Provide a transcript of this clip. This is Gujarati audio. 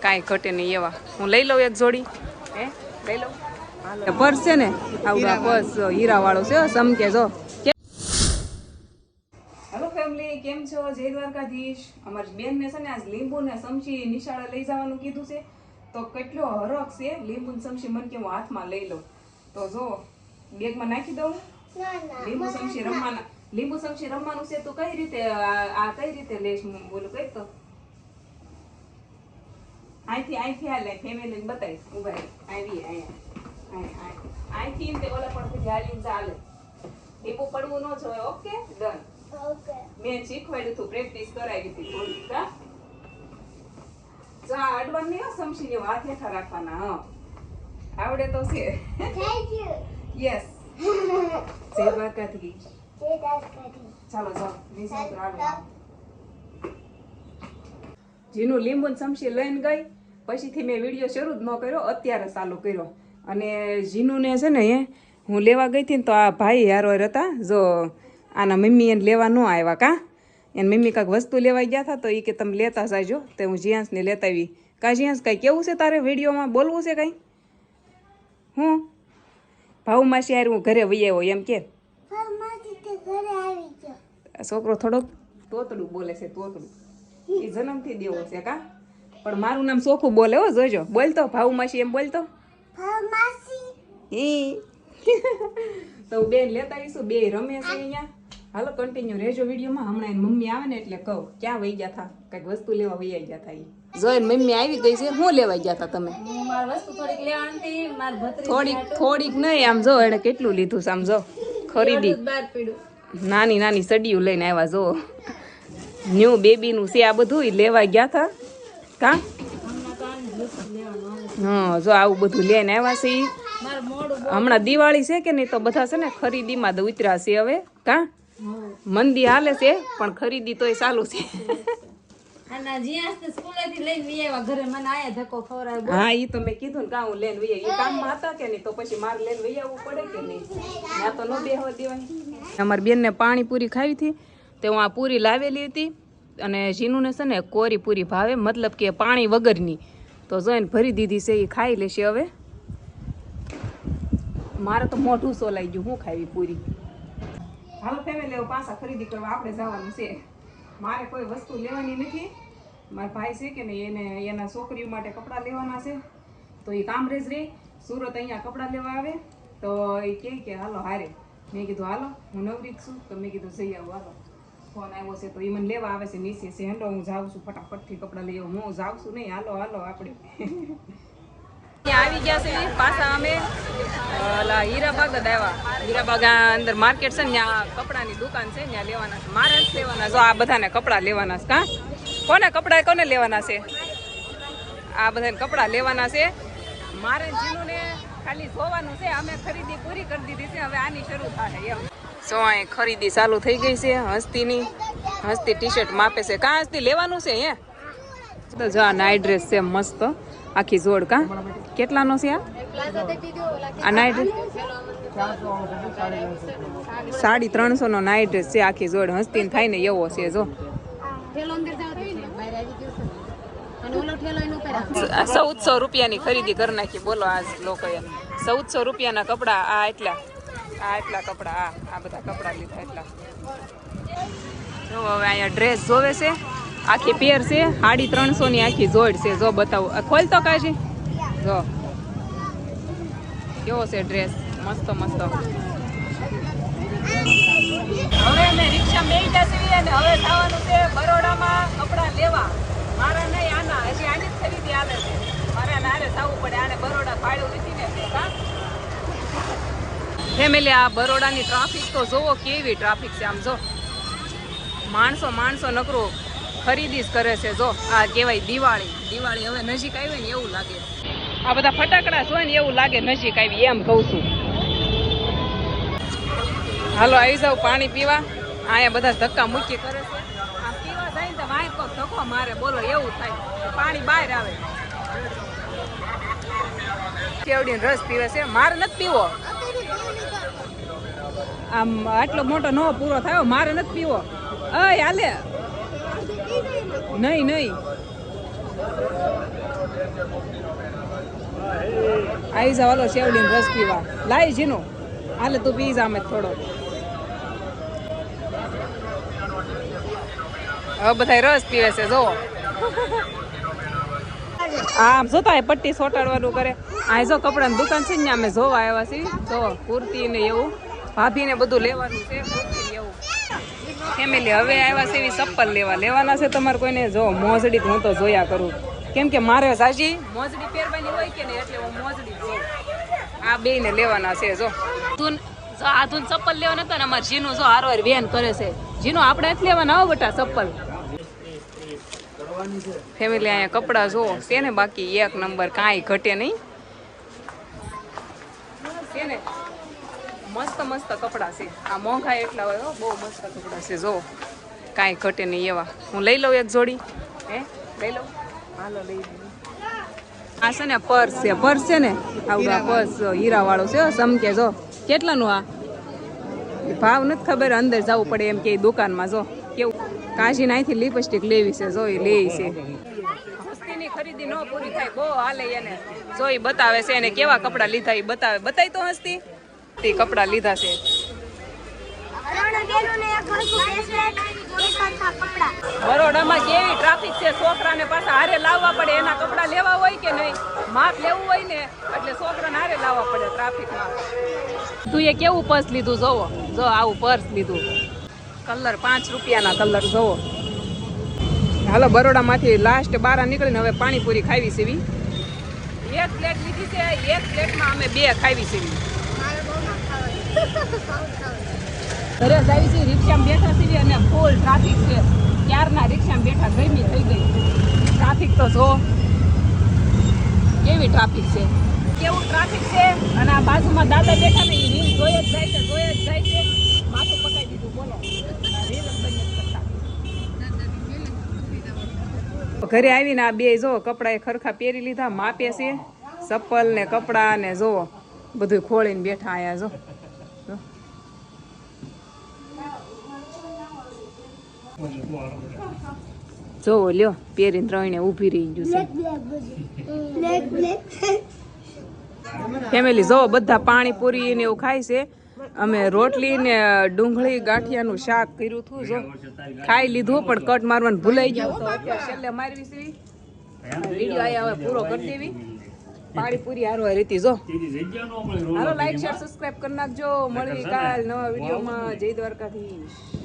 કાંઈ ઘટે નહીં એવા. હું લઈ લઉં એક જોડી. હે લઈ લઉં. પર્સ છે ને આવડા પર્સ હીરા વાળો છે સમકે જો. હેલો ફેમિલી, કેમ છો? જય દ્વારકાધીશ. અમારી બેન ને છે ને આજ લીંબુ ને સમસી નિશાળે લઈ જવાનું કીધું છે. તો કેટલો હરખ છે લીંબુ ને સમસી મને કે હું હાથમાં લઈ લઉં. તો જો બેગમાં નાખી દઉં. લીંબુ સમસી રમવાના, લીંબુ સમસી રમવાનું છે. તો કઈ રીતે આ કઈ રીતે લઈશ હું બોલું કઈ તો અહીંથી હાલે ફેમિલી ને બતાવીશ. ઉભા આવી અહીંયા અહીંથી તે ઓલા પણ હાલી ચાલે. લીંબુ પડવું ન જોઈએ. Okay done. મેં શીખવાડ્યું હતું, પ્રેક્ટિસ કરાવી હતી થોડી. કા જા અડવાનું નહીં સમસી ને હાથ હેઠા રાખવાના. હા આવડે તો છે. યસ. જય દ્વારકાધીશ. ચાલો જાઓ નિશાળ આગળ. જીનું લીંબુ ને સમસી લઈને ગઈ પછીથી મેં વિડીયો શરૂ જ ન કર્યો, અત્યારે ચાલુ કર્યો. અને જીનુને છે ને હું લેવા ગઈ હતી ને તો આ ભાઈ હારો હતા. જો આના મમ્મી એને લેવા ન આવ્યા. કા એને મમ્મી કાંઈક વસ્તુ લેવા ગયા હતા તો એ કે તમે લેતા જાજો. તો હું જીયાંશને લેતા આવી. કાં જીયાંશ કાંઈ કેવું છે તારે વિડીયોમાં બોલવું છે કાંઈ? હું ભાવ માસી હારે હું ઘરે વહી આવ્યો એમ કે. છોકરો થોડોક તોતડું બોલે છે, તોતડું. એ જન્મથી દેવો છે. કા પણ મારું નામ ચોખ્ખું બોલે હો, જોજો. બોલતો ભાવ માસી એમ બોલતો. તો બેન લેતા આવીશું, બે રમે છે અહીંયા. હાલો કન્ટિન્યુ રહેજો વિડીયોમાં. હમણાં એની મમ્મી આવે ને એટલે કહું ક્યાં વહી ગયા હતા, કંઈક વસ્તુ લેવા વહી ગયા હતા. જોઈને મમ્મી આવી ગઈ છે. શું લેવા ગયા હતા તમે? થોડીક નહીં, આમ જો એને કેટલું લીધું છે. આમ જો ખરીદી નાની નાની સડીયું લઈને આવ્યા. જો ન્યુ બેબીનું છે આ બધું લેવા ગયા હતા. કા હા જો આવું બધું લઈને આવ્યા છે. હમણાં દિવાળી છે કે નહીં તો બધા છે ને ખરીદીમાં ઉતર્યા છે હવે. કા મંદી હાલે છે પણ ખરીદી તોય ચાલુ છે. હા ઈ તો મેં કીધું ને કા હું લઈને વહી. એ કામમાં હતા કે નહીં તો પછી મારે લઈને વહી આવવું પડે કે નહીં. ત્યાં તો ન બેહવા દેવાય. અમારી બેનને પાણી પૂરી ખાવી હતી તે હું આ પૂરી લાવેલી હતી. અને જીનુને છે ને કોરી પૂરી ભાવે, મતલબ કે પાણી વગરની. તો જોઈને ભરી દીધી છે, એ ખાઈ લેશે હવે. મારે તો મોઢું સોલાઈ ગયું, હું ખાવી પૂરી. હાલો ફેમિલી, પાછા ખરીદી કરવા આપણે જવાનું છે. મારે કોઈ વસ્તુ લેવાની નથી. મારા ભાઈ છે કે નહીં એને એના છોકરીઓ માટે કપડાં લેવાના છે. તો એ કામરેજ રહે સુરત, અહીંયા કપડાં લેવા આવે. તો એ કે હાલો હારે. મેં કીધું હાલો હું નવરી છું. તો મેં કીધું જઈ આવું. હાલો ફોન આવ્યો છે તો એ મને લેવા આવે છે નીચે છે. હેંડો હું જાઉં છું ફટાફટથી કપડાં લઈ આવું. હું જાઉં છું નહીં. હાલો હાલો આપણે આવી ગયા છે પાછા અમે હીરાબાગ જ આવ્યા. હીરાબાગ અંદર માર્કેટ છે ને ત્યાં કપડાની દુકાન છે, ત્યાં લેવાના છે. મારે જ લેવાના. જો આ બધાને કપડાં લેવાના છે. કા કોને કપડાં કોને લેવાના છે? આ બધાને કપડાં લેવાના છે. મારે જીનુને ખાલી જોવાનું છે. અમે ખરીદી પૂરી કરી દીધી છે, હવે આની શરૂ થાય એમ. સો અહીં ખરીદી ચાલુ થઈ ગઈ છે. હસ્તીની હસ્તી ટી શર્ટ માપે છે. કાં હસ્તી લેવાનું છે હે? તો જો આ નાઇટ ડ્રેસ છે મસ્ત આખી જોડ. કા કેટલાનો છે આ નાઇટ ડ્રેસ? 350 નો નાઇટ ડ્રેસ છે આખી જોડ. હસ્તી થાય ને એવો છે. જો 1400 રૂપિયાની ખરીદી કરી નાખી. બોલો આજ લોકોએ 1400 રૂપિયાના કપડા. આ એટલા કપડા, આ બધા કપડા લીધા એટલા. જો હવે અહીંયા ડ્રેસ જોવે છે આખી પેર છે. 350 ની આખી જોડ છે. જો બતાવું, ખોલતો કાજી. જો કેવો છે ડ્રેસ, મસ્ત મસ્ત. હવે અમે રિક્ષા બેઠા છીએ અને હવે જવાનું છે બરોડામાં કપડા લેવા. મારા નહીં આના, હજી આની જ ખરીદી હાલે છે. મારે નારે જવું પડે. આને બરોડા ભાડું નથી ને. ફેમિલી, આ બરોડાની ટ્રાફિક તો જોવો કેવી ટ્રાફિક છે. આમ જો માણસો નકરો ખરીદી જ કરે છે. જો આ કહેવાય દિવાળી હવે નજીક આવી ને એવું લાગે. આ બધા ફટાકડા જોઈ ને એવું લાગે નજીક આવી, એમ કહું છું. હાલો આવી જાવ પાણી પીવા. અહીંયા બધા ધક્કા મૂકી કરે છે. આ પીવા જાય ને તો વાંક કોક ધક્કો મારે. બોલો એવું થાય. પાણી બહાર આવે. કેવડીનો રસ પીવે છે. મારે નથી પીવો. આમ આટલો મોટો નો પૂરો થયો. મારે નથી પીવો. હાલે નહીં આઈ જા વાલો શેવડીનો રસ પીવા લાઈ જીનો હાલે તું પી જા અમે થોડો હવે બધા રસ પીવે છે જો આમ જોતા પટ્ટી સોટાડવાનું કરે આ જો કપડાની દુકાન છે ને અમે જોવા આવ્યા છીએ જો કુર્તી ને એવું ભાભીને બધું લેવાનું છે કુર્તી ને એવું ફેમિલી હવે આવ્યા છે એવી ચપ્પલ લેવાના છે તમારે કોઈને જો મોજડી હું તો જોયા કરું કેમ કે મારે સાજી મોજડી પહેરવાની હોય કે નહીં એટલે હું મોજડી જોઉં આ બે ને લેવાના છે જો તું જો આધુન ચપ્પલ લેવાના હતા ને અમારે જીનું જો હારો વેન કરે છે જીનું આપણે જ લેવાના આવો બેટા ચપ્પલ ફેમિલી અહીંયા કપડા જો છે ને બાકી એક નંબર કાંઈ ઘટે નહીં છે ને મસ્ત મસ્ત કપડા છે આ મોંઘા એટલા હોય બહુ મસ્ત કપડા છે જો કાંઈ ઘટે નહીં એવા હું લઈ લઉં એક જોડી હે લઈ લઉં હાલો લઈ લઉં આ છે ને પર્સ છે ને આવડા પર્સ હીરા વાળો છે સમકે જો કેટલાનું આ ભાવ નથી ખબર અંદર જવું પડે એમ કે દુકાનમાં જો કેવું કાશી અહીંથી લિપસ્ટિક લેવી છે જોઈ લે છે હસ્તીની ખરીદી ન પૂરી થાય બહુ હાલે એને જોઈ બતાવે છે એને કેવા કપડા લીધા એ બતાવી તો હસ્તી તે કપડા લીધા છે બરોડામાં કેવી ટ્રાફિક છે છોકરાને પાછા હારે લાવવા પડે એના કપડા લેવા હોય કે નહીં માપ લેવું હોય ને એટલે છોકરાને હારે લાવવા પડે ટ્રાફિકમાં તું એ કેવું પર્સ લીધું જોવો જો આવું પર્સ લીધું કલર 5 રૂપિયાના કલર જોવો હાલો બરોડામાંથી લાસ્ટ બારા નીકળીને હવે પાણીપુરી ખાવી સેવી એક પ્લેટ લીધી છે એક પ્લેટમાં અમે 2 ખાવી સેવી ઘરે જાવી છે રિક્ષામાં બેઠા છીએ અને ફૂલ ટ્રાફિક છે ક્યારના રિક્ષામાં બેઠા ગરમી થઈ ગઈ ટ્રાફિક તો જો કેવી ટ્રાફિક છે કેવું ટ્રાફિક છે અને આ બાજુમાં દાદા બેઠા ને રીલ જોઈ જ જાય છે માથું પકાઈ દીધું બોલો રીલ જ બંધ કરતા ઘરે આવીને આ બે જો કપડા ખરખા પહેરી લીધા માપે છે ચપ્પલ ને કપડા ને જો બધું ખોળીને બેઠા આયા જો જોવો લ્યો પહેરીને ત્રણે ઊભી રહી ગયું છે ફેમિલી જોવો બધા પાણીપુરી ને એવું ખાય છે અમે રોટલી ને ડુંગળી ગાંઠિયાનું શાક કર્યું હતું જો ખાઈ લીધું પણ કટ મારવાનું ભૂલાઈ ગયું તો અત્યારે છેલ્લે મારવી છે વિડીયો આયા હવે પૂરો કરી દેવી પાણીપુરી હારો રીતિ જો હાલો લાઈક શેર સબસ્ક્રાઇબ કરી નાખજો મળી કાલ નવા વિડીયોમાં જય દ્વારકાધીશ